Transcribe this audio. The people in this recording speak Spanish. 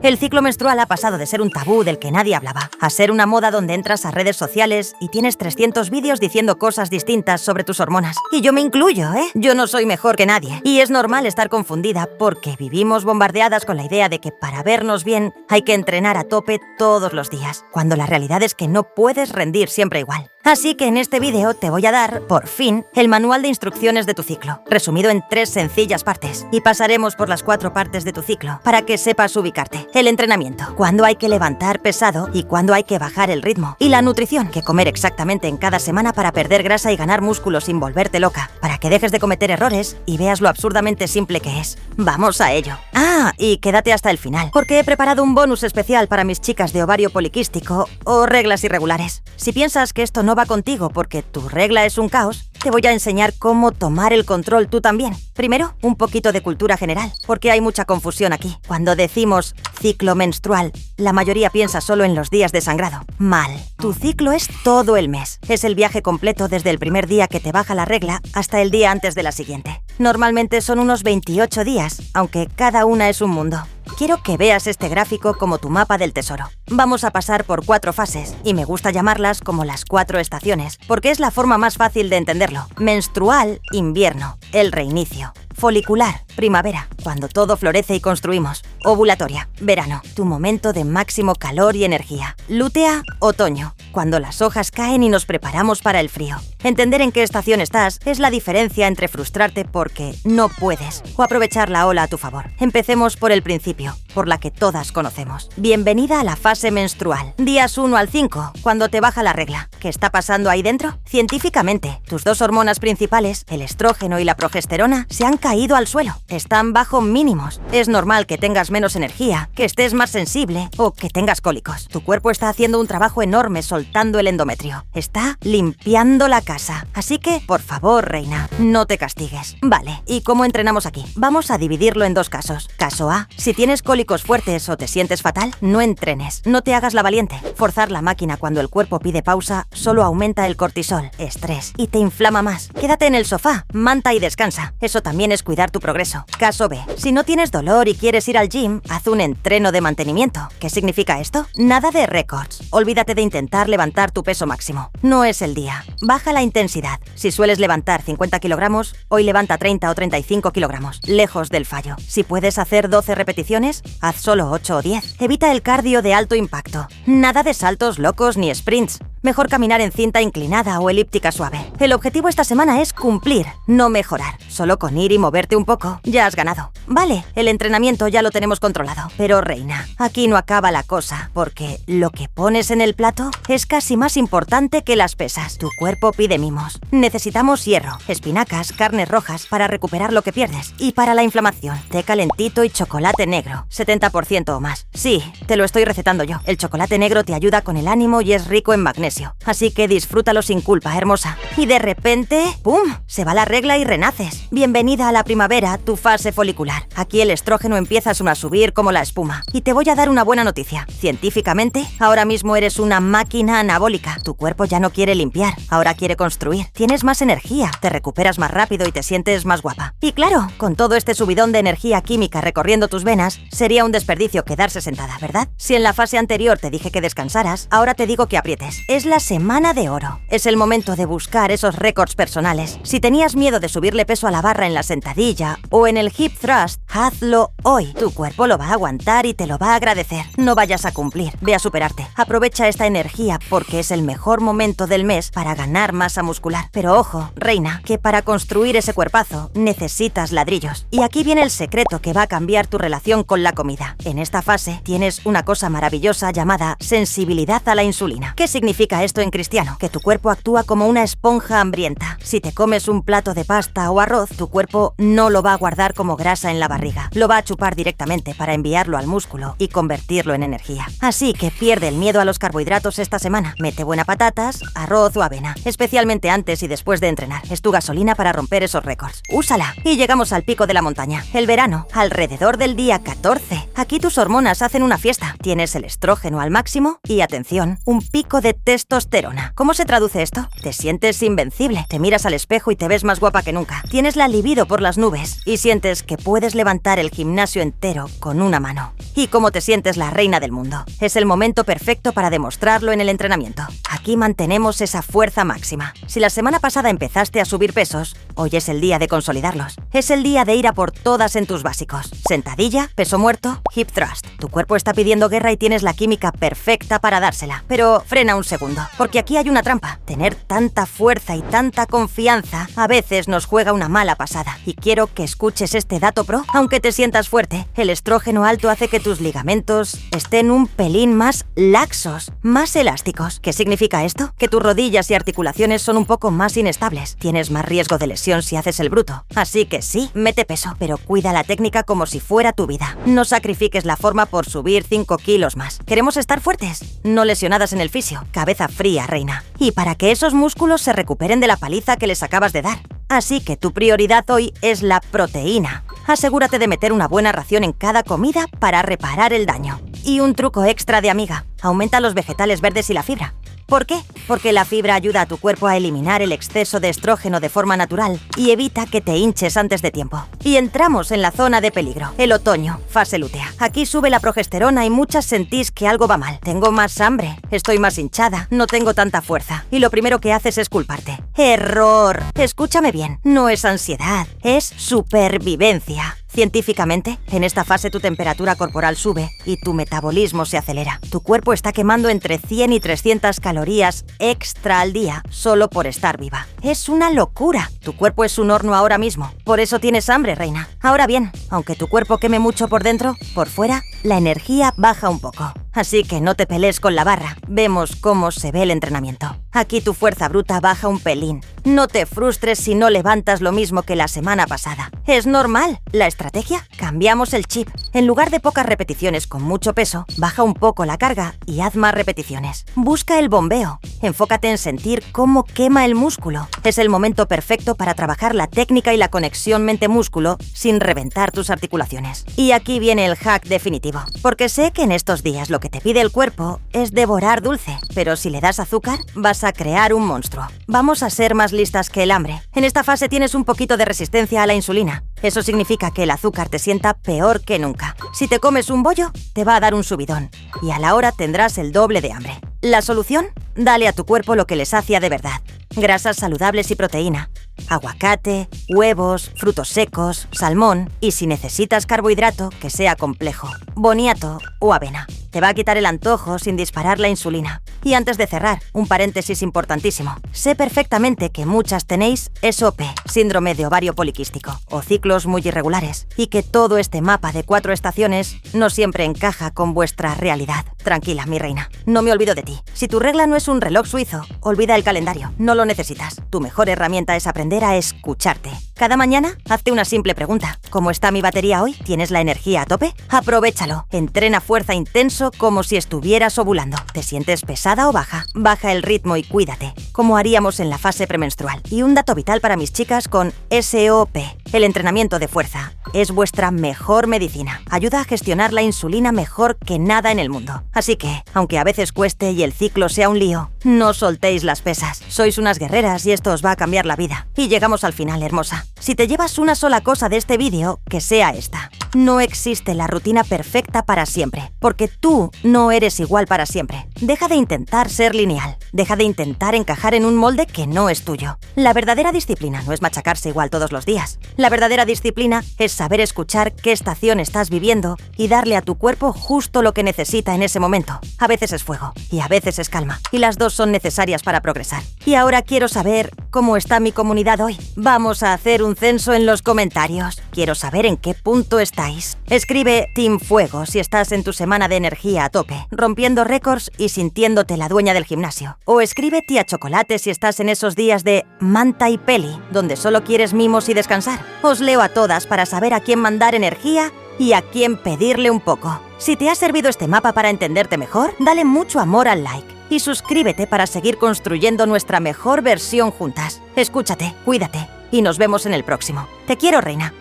El ciclo menstrual ha pasado de ser un tabú del que nadie hablaba a ser una moda donde entras a redes sociales y tienes 300 vídeos diciendo cosas distintas sobre tus hormonas. Y yo me incluyo, ¿eh? Yo no soy mejor que nadie. Y es normal estar confundida porque vivimos bombardeadas con la idea de que para vernos bien hay que entrenar a tope todos los días, cuando la realidad es que no puedes rendir siempre igual. Así que en este vídeo te voy a dar, por fin, el manual de instrucciones de tu ciclo, resumido en 3 sencillas partes. Y pasaremos por las 4 partes de tu ciclo, para que sepas ubicarte. El entrenamiento, cuándo hay que levantar pesado y cuándo hay que bajar el ritmo. Y la nutrición, que comer exactamente en cada semana para perder grasa y ganar músculo sin volverte loca, para que dejes de cometer errores y veas lo absurdamente simple que es. ¡Vamos a ello! Ah, y quédate hasta el final, porque he preparado un bonus especial para mis chicas de ovario poliquístico o reglas irregulares. Si piensas que esto no va contigo porque tu regla es un caos, te voy a enseñar cómo tomar el control tú también. Primero, un poquito de cultura general, porque hay mucha confusión aquí. Cuando decimos ciclo menstrual, la mayoría piensa solo en los días de sangrado. Mal. Tu ciclo es todo el mes. Es el viaje completo desde el primer día que te baja la regla hasta el día antes de la siguiente. Normalmente son unos 28 días, aunque cada una es un mundo. Quiero que veas este gráfico como tu mapa del tesoro. Vamos a pasar por 4 fases, y me gusta llamarlas como las 4 estaciones, porque es la forma más fácil de entenderlo. Menstrual, invierno, el reinicio. Folicular, primavera, cuando todo florece y construimos. Ovulatoria, verano, tu momento de máximo calor y energía. Lútea, otoño, cuando las hojas caen y nos preparamos para el frío. Entender en qué estación estás es la diferencia entre frustrarte porque no puedes o aprovechar la ola a tu favor. Empecemos por el principio, por la que todas conocemos. Bienvenida a la fase menstrual. Días 1 al 5, cuando te baja la regla. ¿Qué está pasando ahí dentro? Científicamente, tus 2 hormonas principales, el estrógeno y la progesterona, se han caído al suelo. Están bajo mínimos. Es normal que tengas menos energía, que estés más sensible o que tengas cólicos. Tu cuerpo está haciendo un trabajo enorme soltando el endometrio. Está limpiando la casa. Así que, por favor, reina, no te castigues. Vale, ¿y cómo entrenamos aquí? Vamos a dividirlo en 2 casos. Caso A, si tienes cólicos fuertes o te sientes fatal, no entrenes. No te hagas la valiente. Forzar la máquina cuando el cuerpo pide pausa solo aumenta el cortisol, estrés y te inflama más. Quédate en el sofá, manta y descansa. Eso también es cuidar tu progreso. Caso B, si no tienes dolor y quieres ir al gym, haz un entreno de mantenimiento. ¿Qué significa esto? Nada de récords. Olvídate de intentar levantar tu peso máximo. No es el día. Baja la intensidad. Si sueles levantar 50 kilogramos, hoy levanta 30 o 35 kilogramos. Lejos del fallo. Si puedes hacer 12 repeticiones, haz solo 8 o 10. Evita el cardio de alto impacto. Nada de saltos locos ni sprints. Mejor caminar en cinta inclinada o elíptica suave. El objetivo esta semana es cumplir, no mejorar. Solo con ir y moverte un poco, ya has ganado. Vale, el entrenamiento ya lo tenemos controlado. Pero reina, aquí no acaba la cosa, porque lo que pones en el plato es casi más importante que las pesas. Tu cuerpo pide mimos. Necesitamos hierro, espinacas, carnes rojas para recuperar lo que pierdes. Y para la inflamación, té calentito y chocolate negro, 70% o más. Sí, te lo estoy recetando yo. El chocolate negro te ayuda con el ánimo y es rico en magnesio. Así que disfrútalo sin culpa, hermosa. Y de repente, ¡pum!, se va la regla y renaces. Bienvenida a la primavera, tu fase folicular. Aquí el estrógeno empieza a subir como la espuma. Y te voy a dar una buena noticia. Científicamente, ahora mismo eres una máquina anabólica. Tu cuerpo ya no quiere limpiar, ahora quiere construir. Tienes más energía, te recuperas más rápido y te sientes más guapa. Y claro, con todo este subidón de energía química recorriendo tus venas, sería un desperdicio quedarse sentada, ¿verdad? Si en la fase anterior te dije que descansaras, ahora te digo que aprietes. Es la semana de oro. Es el momento de buscar esos récords personales. Si tenías miedo de subirle peso a la barra en la sentadilla o en el hip thrust, hazlo hoy. Tu cuerpo lo va a aguantar y te lo va a agradecer. No vayas a cumplir, ve a superarte. Aprovecha esta energía porque es el mejor momento del mes para ganar masa muscular. Pero ojo, reina, que para construir ese cuerpazo necesitas ladrillos. Y aquí viene el secreto que va a cambiar tu relación con la comida. En esta fase tienes una cosa maravillosa llamada sensibilidad a la insulina. ¿Qué significa esto en cristiano? Que tu cuerpo actúa como una esponja hambrienta. Si te comes un plato de pasta o arroz, tu cuerpo no lo va a guardar como grasa en la barriga. Lo va a chupar directamente para enviarlo al músculo y convertirlo en energía. Así que pierde el miedo a los carbohidratos esta semana. Mete buena patatas, arroz o avena, especialmente antes y después de entrenar. Es tu gasolina para romper esos récords. Úsala. Y llegamos al pico de la montaña, el verano, alrededor del día 14. Aquí tus hormonas hacen una fiesta. Tienes el estrógeno al máximo y, atención, un pico de testosterona testosterona. ¿Cómo se traduce esto? Te sientes invencible, te miras al espejo y te ves más guapa que nunca. Tienes la libido por las nubes y sientes que puedes levantar el gimnasio entero con una mano. ¿Y cómo te sientes la reina del mundo? Es el momento perfecto para demostrarlo en el entrenamiento. Aquí mantenemos esa fuerza máxima. Si la semana pasada empezaste a subir pesos, hoy es el día de consolidarlos. Es el día de ir a por todas en tus básicos. Sentadilla, peso muerto, hip thrust. Tu cuerpo está pidiendo guerra y tienes la química perfecta para dársela. Pero frena un segundo, porque aquí hay una trampa. Tener tanta fuerza y tanta confianza a veces nos juega una mala pasada. Y quiero que escuches este dato pro. Aunque te sientas fuerte, el estrógeno alto hace que tus ligamentos estén un pelín más laxos, más elásticos. ¿Qué significa esto? Que tus rodillas y articulaciones son un poco más inestables. Tienes más riesgo de lesión si haces el bruto. Así que sí, mete peso, pero cuida la técnica como si fuera tu vida. No sacrifiques la forma por subir 5 kilos más. Queremos estar fuertes, no lesionadas en el fisio. Cabeza fría, reina. Y para que esos músculos se recuperen de la paliza que les acabas de dar. Así que tu prioridad hoy es la proteína. Asegúrate de meter una buena ración en cada comida para reparar el daño. Y un truco extra de amiga: aumenta los vegetales verdes y la fibra. ¿Por qué? Porque la fibra ayuda a tu cuerpo a eliminar el exceso de estrógeno de forma natural y evita que te hinches antes de tiempo. Y entramos en la zona de peligro, el otoño, fase lútea. Aquí sube la progesterona y muchas sentís que algo va mal. Tengo más hambre, estoy más hinchada, no tengo tanta fuerza. Y lo primero que haces es culparte. ¡Error! Escúchame bien, no es ansiedad, es supervivencia. Científicamente, en esta fase tu temperatura corporal sube y tu metabolismo se acelera. Tu cuerpo está quemando entre 100 y 300 calorías extra al día solo por estar viva. Es una locura. Tu cuerpo es un horno ahora mismo. Por eso tienes hambre, reina. Ahora bien, aunque tu cuerpo queme mucho por dentro, por fuera, la energía baja un poco. Así que no te pelees con la barra. Vemos cómo se ve el entrenamiento. Aquí tu fuerza bruta baja un pelín. No te frustres si no levantas lo mismo que la semana pasada. Es normal. La estrategia: cambiamos el chip. En lugar de pocas repeticiones con mucho peso, baja un poco la carga y haz más repeticiones. Busca el bombeo. Enfócate en sentir cómo quema el músculo. Es el momento perfecto para trabajar la técnica y la conexión mente-músculo sin reventar tus articulaciones. Y aquí viene el hack definitivo. Porque sé que en estos días lo que te pide el cuerpo es devorar dulce, pero si le das azúcar, vas a crear un monstruo. Vamos a ser más listas que el hambre. En esta fase tienes un poquito de resistencia a la insulina. Eso significa que el azúcar te sienta peor que nunca. Si te comes un bollo, te va a dar un subidón y a la hora tendrás el doble de hambre. ¿La solución? Dale a tu cuerpo lo que le sacia de verdad. Grasas saludables y proteína. Aguacate, huevos, frutos secos, salmón y si necesitas carbohidrato, que sea complejo, boniato o avena. Te va a quitar el antojo sin disparar la insulina. Y antes de cerrar, un paréntesis importantísimo. Sé perfectamente que muchas tenéis SOP, síndrome de ovario poliquístico, o ciclos muy irregulares, y que todo este mapa de 4 estaciones no siempre encaja con vuestra realidad. Tranquila, mi reina, no me olvido de ti. Si tu regla no es un reloj suizo, olvida el calendario, no lo necesitas. Tu mejor herramienta es aprender a escucharte. Cada mañana, hazte una simple pregunta. ¿Cómo está mi batería hoy? ¿Tienes la energía a tope? Aprovéchalo. Entrena fuerza intenso como si estuvieras ovulando. ¿Te sientes pesada o baja? Baja el ritmo y cuídate, como haríamos en la fase premenstrual. Y un dato vital para mis chicas con SOP. El entrenamiento de fuerza es vuestra mejor medicina. Ayuda a gestionar la insulina mejor que nada en el mundo. Así que, aunque a veces cueste y el ciclo sea un lío, no soltéis las pesas. Sois unas guerreras y esto os va a cambiar la vida. Y llegamos al final, hermosa. Si te llevas una sola cosa de este vídeo, que sea esta. No existe la rutina perfecta para siempre, porque tú no eres igual para siempre. Deja de intentar ser lineal. Deja de intentar encajar en un molde que no es tuyo. La verdadera disciplina no es machacarse igual todos los días. La verdadera disciplina es saber escuchar qué estación estás viviendo y darle a tu cuerpo justo lo que necesita en ese momento. A veces es fuego y a veces es calma, y las dos son necesarias para progresar. Y ahora quiero saber cómo está mi comunidad hoy. Vamos a hacer un censo en los comentarios. Quiero saber en qué punto estáis. Escribe Team Fuego si estás en tu semana de energía a tope, rompiendo récords y sintiéndote la dueña del gimnasio. O escribe Tía Chocolate si estás en esos días de manta y peli, donde solo quieres mimos y descansar. Os leo a todas para saber a quién mandar energía y a quién pedirle un poco. Si te ha servido este mapa para entenderte mejor, dale mucho amor al like y suscríbete para seguir construyendo nuestra mejor versión juntas. Escúchate, cuídate y nos vemos en el próximo. Te quiero, reina.